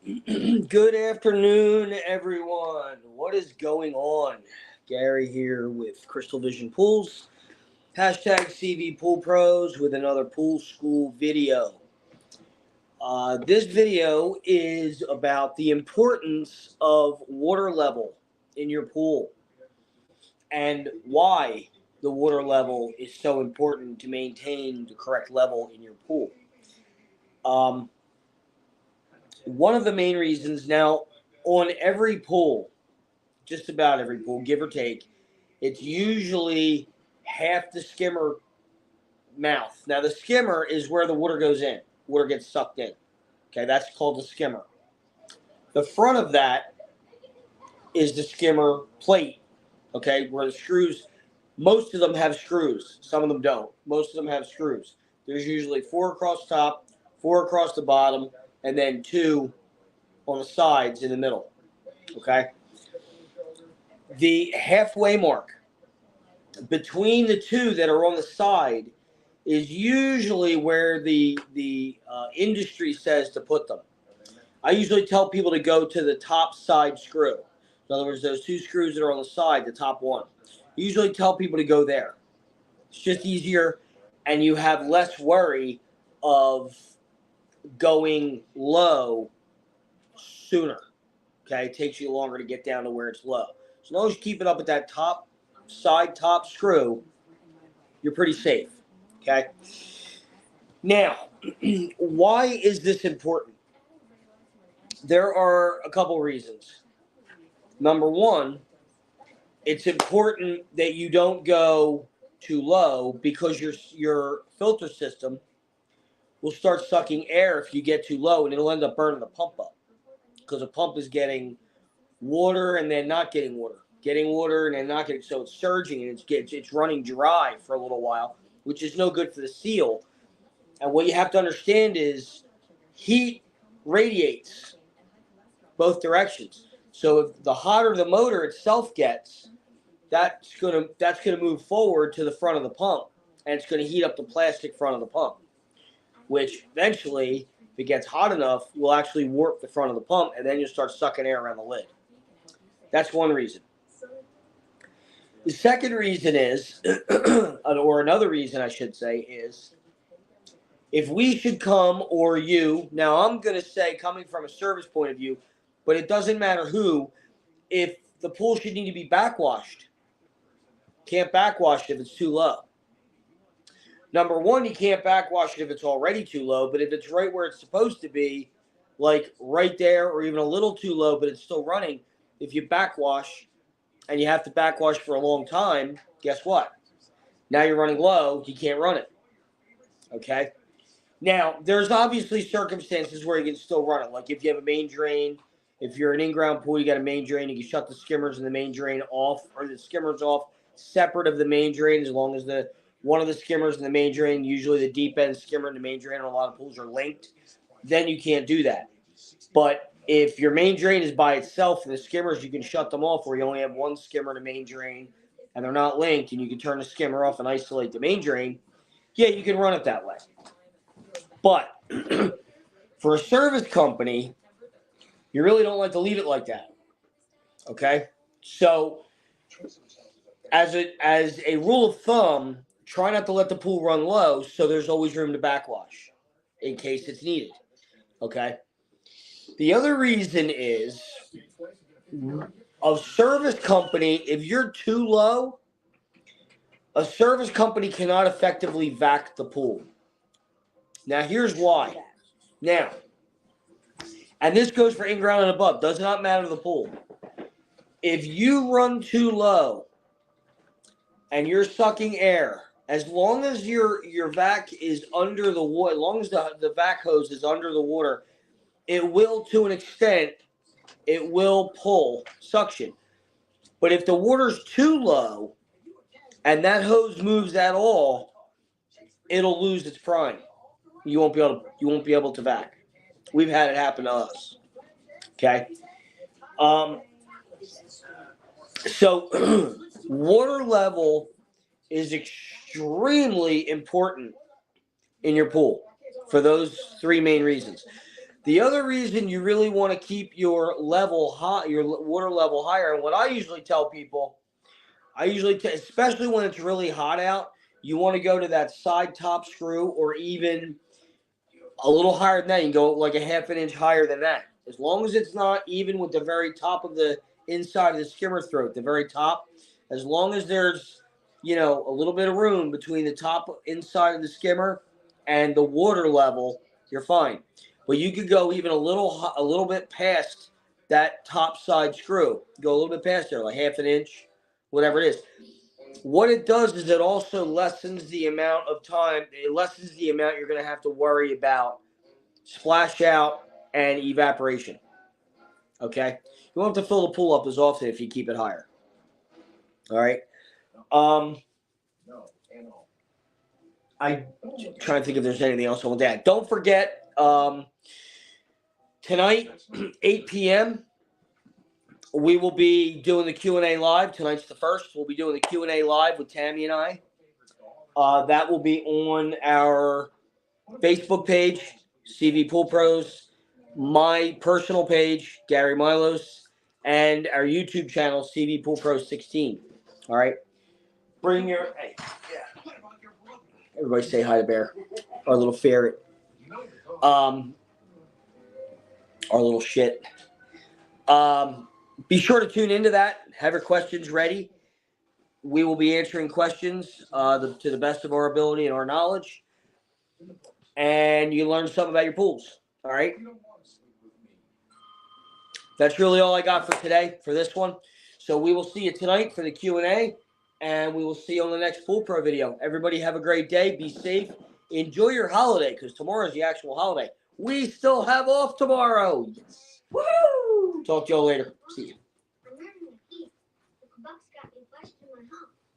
Good afternoon, everyone. What is going on? Gary here with Crystal Vision Pools. Hashtag Cvpoolpros with another pool school video. This video is about the importance of water level in your pool and why the water level is so important to maintain the correct level in your pool. Um, One of the main reasons now on every pool, just about every pool, give or take, it's usually half the skimmer mouth. Now, the skimmer is where the water goes in, water gets sucked in. Okay, that's called the skimmer. The front of that is the skimmer plate, okay, where the screws, most of them have screws, some of them don't. Most of them have screws. There's usually four across the top, four across the bottom, and then two on the sides in the middle, okay? The halfway mark between the two that are on the side is usually where the industry says to put them. I usually tell people to go to the top side screw. In other words, those two screws that are on the side, the top one. I usually tell people to go there. It's just easier, and you have less worry of going low sooner. Okay, it takes you longer to get down to where it's low. As long as you keep it up at that top side top screw, you're pretty safe. Okay. Now, why is this important? There are a couple reasons. Number one, it's important that you don't go too low because your filter system will start sucking air if you get too low, and it'll end up burning the pump up because the pump is getting water and then not getting water and then not getting, so it's surging and it's running dry for a little while, which is no good for the seal. And what you have to understand is heat radiates both directions. So if the hotter the motor itself gets, that's gonna move forward to the front of the pump, and it's gonna heat up the plastic front of the pump, which eventually, if it gets hot enough, will actually warp the front of the pump, and then you'll start sucking air around the lid. That's one reason. The second reason is, or another reason I should say, is if we should come or you, now I'm going to say coming from a service point of view, but it doesn't matter who, if the pool should need to be backwashed. Can't backwash it if it's too low. Number one, you can't backwash it if it's already too low, but if it's right where it's supposed to be, like right there or even a little too low, but it's still running, if you backwash and you have to backwash for a long time, guess what? Now you're running low, you can't run it. Okay? Now, there's obviously circumstances where you can still run it. Like if you have a main drain, if you're an in-ground pool, you got a main drain, you can shut the skimmers and the main drain off, or the skimmers off separate of the main drain, as long as one of the skimmers and the main drain, usually the deep end skimmer and the main drain on a lot of pools are linked, then you can't do that. But if your main drain is by itself and the skimmers, you can shut them off where you only have one skimmer and a main drain and they're not linked, and you can turn the skimmer off and isolate the main drain, yeah, you can run it that way. But for a service company, you really don't like to leave it like that. Okay? So as a rule of thumb, try not to let the pool run low so there's always room to backwash in case it's needed. Okay? The other reason is a service company, if you're too low, a service company cannot effectively vac the pool. Now, here's why. Now, and this goes for in-ground and above, does not matter the pool. If you run too low and you're sucking air, as long as your vac is under the water, as long as the vac hose is under the water, it will, to an extent, it will pull suction. But if the water's too low and that hose moves at all, it'll lose its prime. You won't be able to vac. We've had it happen to us. Okay. So water level is extremely important in your pool for those three main reasons. The other reason you really want to keep your level high, your water level higher, and what I usually tell people, especially when it's really hot out, you want to go to that side top screw, or even a little higher than that. You can go like a half an inch higher than that. As long as it's not even with the very top of the inside of the skimmer throat, the very top, as long as there's, a little bit of room between the top inside of the skimmer and the water level, you're fine. But you could go even a little bit past that top side screw. Go a little bit past there, like half an inch, whatever it is. What it does is it also lessens the amount of time. It lessens the amount you're going to have to worry about splash out and evaporation. Okay? You won't have to fill the pool up as often if you keep it higher. All right? I'm trying to think if there's anything else I want to add. Don't forget, tonight, 8 p.m., we will be doing the Q&A live. Tonight's the first. We'll be doing the Q&A live with Tammi and I. That will be on our Facebook page, Cvpoolpros, my personal page, Gary Milos, and our YouTube channel, Cvpoolpros 16. All right? Bring your... Hey, yeah. Everybody say hi to Bear, our little ferret. Our little shit. Be sure to tune into that. Have your questions ready. We will be answering questions to the best of our ability and our knowledge. And you learn something about your pools. All right? That's really all I got for today, for this one. So we will see you tonight for the Q&A. And we will see you on the next Pool Pro video. Everybody have a great day. Be safe. Enjoy your holiday, because tomorrow is the actual holiday. We still have off tomorrow. Yes. Woo! Talk to y'all later. See you.